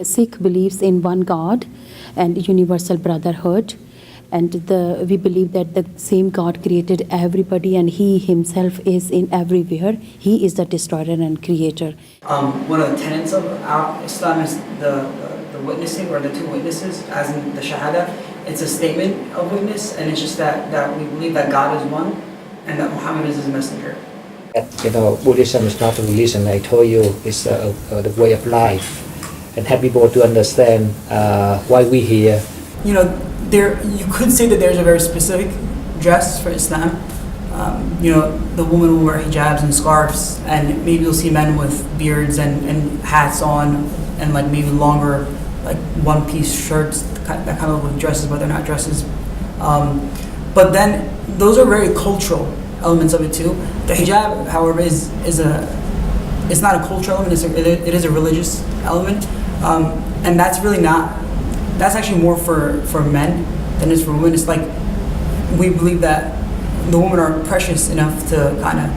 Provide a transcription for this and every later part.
Sikh believes in one God and universal brotherhood, and we believe that the same God created everybody, and He Himself is in everywhere. He is the destroyer and creator. One of the tenets of our Islam is the witnessing, or the two witnesses, as in the Shahada. It's a statement of witness, and it's just that we believe that God is one and that Muhammad is His messenger. Buddhism is not a religion. I told you it's the way of life, and help people to understand why we're here. You could say that there's a very specific dress for Islam. The woman will wear hijabs and scarves, and maybe you'll see men with beards and hats on, and like maybe longer, like one-piece shirts, that kind of look like dresses, but they're not dresses. But then those are very cultural elements of it too. The hijab, however, it's not a cultural element. It is a religious element, and that's really not. That's actually more for men than it is for women. It's like we believe that the women are precious enough to kind of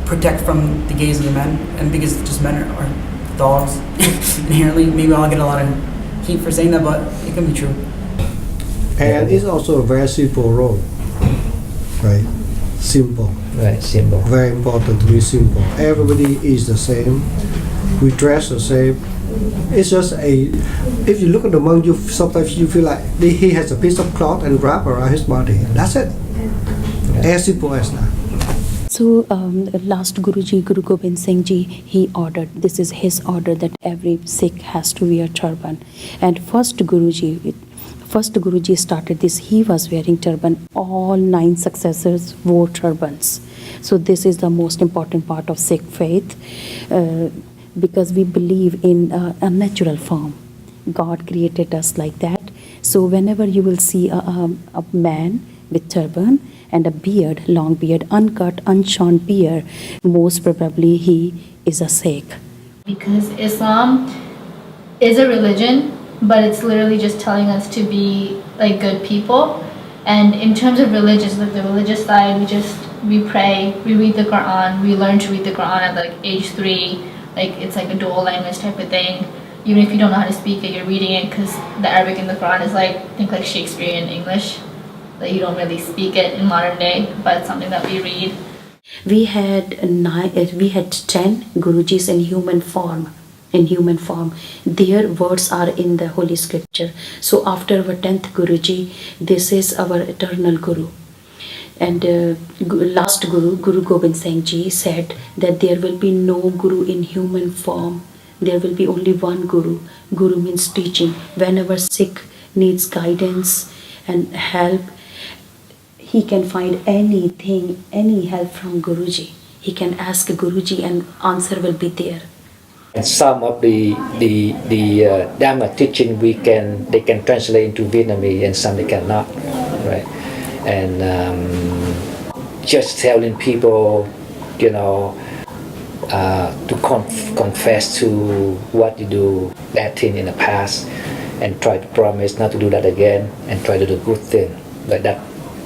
protect from the gaze of the men, and because just men are dogs inherently. Maybe I'll get a lot of heat for saying that, but it can be true. And it's also a very simple role, right? Simple. Right, simple. Very important to be simple. Everybody is the same. We dress the same. It's just if you look at the monk, sometimes you feel like he has a piece of cloth and wrap around his body. That's it. Yeah. As simple as that. So last Guruji, Guru Gobind Singh Ji, he ordered, this is his order, that every Sikh has to wear turban. And first Guruji started this, he was wearing turban. All 9 successors wore turbans. So this is the most important part of Sikh faith, because we believe in a natural form. God created us like that. So whenever you will see a man with turban and a beard, long beard, uncut, unshorn beard, most probably he is a Sikh. Because Islam is a religion, but it's literally just telling us to be like good people. And in terms of religious, like the religious side, we pray, we read the Quran, we learn to read the Quran at like age 3. Like it's like a dual language type of thing. Even if you don't know how to speak it, you're reading it, because the Arabic in the Quran is like, think like Shakespearean English. Like you don't really speak it in modern day, but it's something that we read. We had 10 Gurujis in human form. Their words are in the Holy Scripture. So after our 10th Guruji, this is our eternal Guru. And last Guru, Guru Gobind Singh Ji, said that there will be no Guru in human form. There will be only one Guru. Guru means teaching. Whenever Sikh needs guidance and help, he can find anything, any help from Guruji. He can ask Guruji and answer will be there. And some of the Dhamma teaching they can translate into Vietnamese, and some they cannot, right? And just telling people, to confess to what you do bad thing in the past, and try to promise not to do that again, and try to do good thing. Like that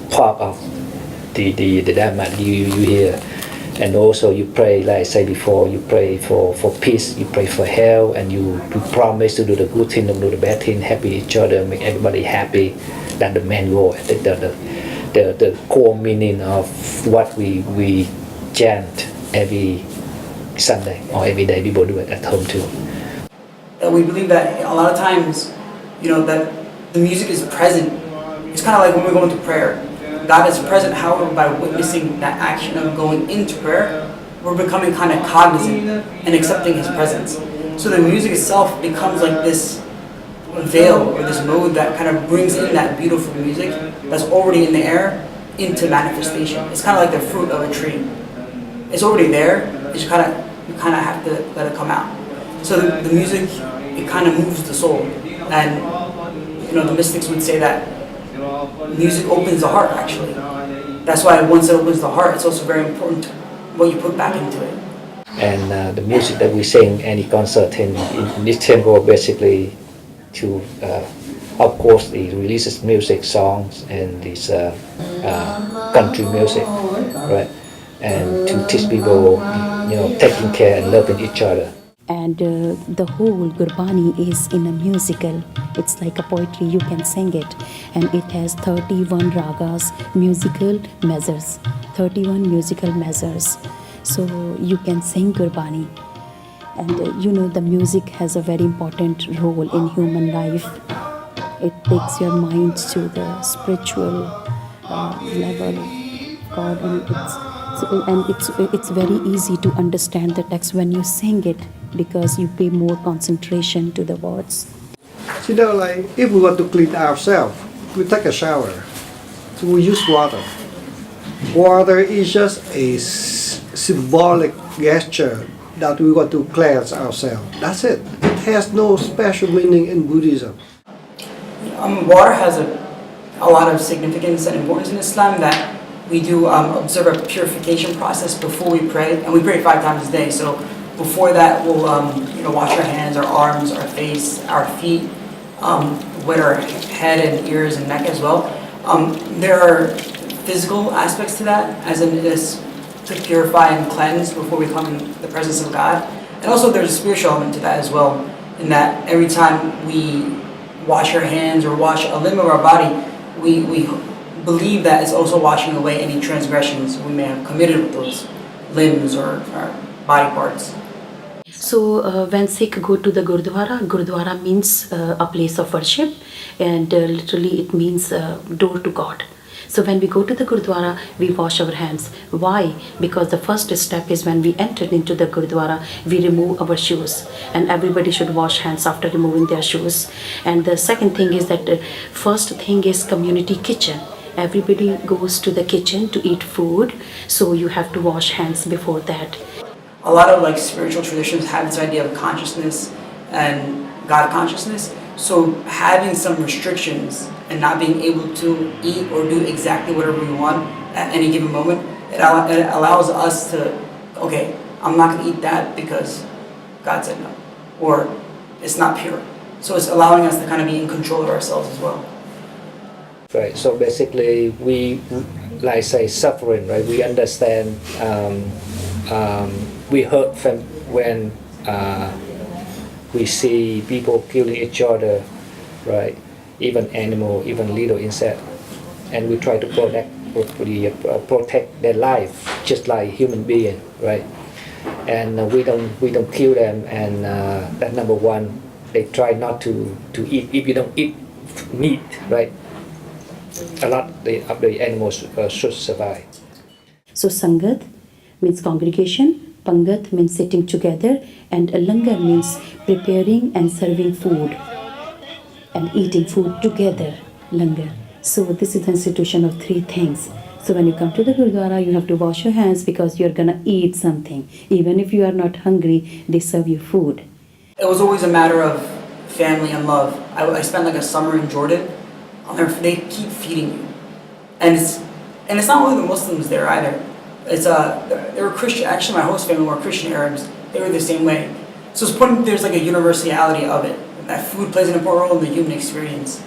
part of the Dhamma you hear. And also you pray, like I said before, you pray for peace, you pray for health, and you promise to do the good thing, don't do the bad thing, happy each other, make everybody happy. That's the main goal, the core meaning of what we chant every Sunday or every day. People do it at home too. We believe that a lot of times, that the music is present. It's kind of like when we go into prayer. God is present, however, by witnessing that action of going into prayer, we're becoming kind of cognizant and accepting His presence. So the music itself becomes like this veil or this mode that kind of brings in that beautiful music that's already in the air into manifestation. It's kind of like the fruit of a tree. It's already there. You kind of have to let it come out. So the music, it kind of moves the soul, and the mystics would say that music opens the heart, actually. That's why once it opens the heart, it's also very important what you put back into it. And the music that we sing any concert in this temple, basically to, of course, it releases music, songs, and this country music, right? And to teach people, taking care and loving each other. and the whole Gurbani is in a musical. It's like a poetry, you can sing it, and it has 31 ragas, musical measures, 31 musical measures. So you can sing Gurbani, and the music has a very important role in human life. It takes your mind to the spiritual level of God, and it's very easy to understand the text when you sing it because you pay more concentration to the words. Like if we want to clean ourselves, we take a shower. So we use water. Water is just a symbolic gesture that we want to cleanse ourselves. That's it. It has no special meaning in Buddhism. Water has a lot of significance and importance in Islam, that we do observe a purification process before we pray, and we pray 5 times a day. So before that, we'll wash our hands, our arms, our face, our feet, wet our head and ears and neck as well. There are physical aspects to that, as in this to purify and cleanse before we come in the presence of God. And also there's a spiritual element to that as well, in that every time we wash our hands or wash a limb of our body, we believe that it's also washing away any transgressions we may have committed with those limbs or our body parts. So when Sikh go to the Gurdwara means a place of worship, and literally it means door to God. So when we go to the Gurdwara, we wash our hands. Why? Because the first step is when we enter into the Gurdwara, we remove our shoes. And everybody should wash hands after removing their shoes. And the second thing is that first thing is community kitchen. Everybody goes to the kitchen to eat food, so you have to wash hands before that. A lot of spiritual traditions have this idea of consciousness and God consciousness. So having some restrictions and not being able to eat or do exactly whatever we want at any given moment, it allows us to, okay, I'm not going to eat that because God said no, or it's not pure. So it's allowing us to kind of be in control of ourselves as well. Right. So basically, we, like say, suffering. Right. We understand. We hurt when we see people killing each other, right? Even animal, even little insect, and we try to protect their life, just like human being, right? And we don't kill them, and that number one. They try not to eat. If you don't eat meat, right? A lot of the animals should survive. So Sangat means congregation, Pangat means sitting together, and Langar means preparing and serving food and eating food together, Langar. So this is the institution of 3 things. So when you come to the Gurdwara, you have to wash your hands because you're gonna eat something. Even if you are not hungry, they serve you food. It was always a matter of family and love. I spent a summer in Jordan. They keep feeding you, and it's not only the Muslims there either. They were Christian. Actually, my host family were Christian Arabs. They were the same way. So there's a universality of it. That food plays an important role in the human experience.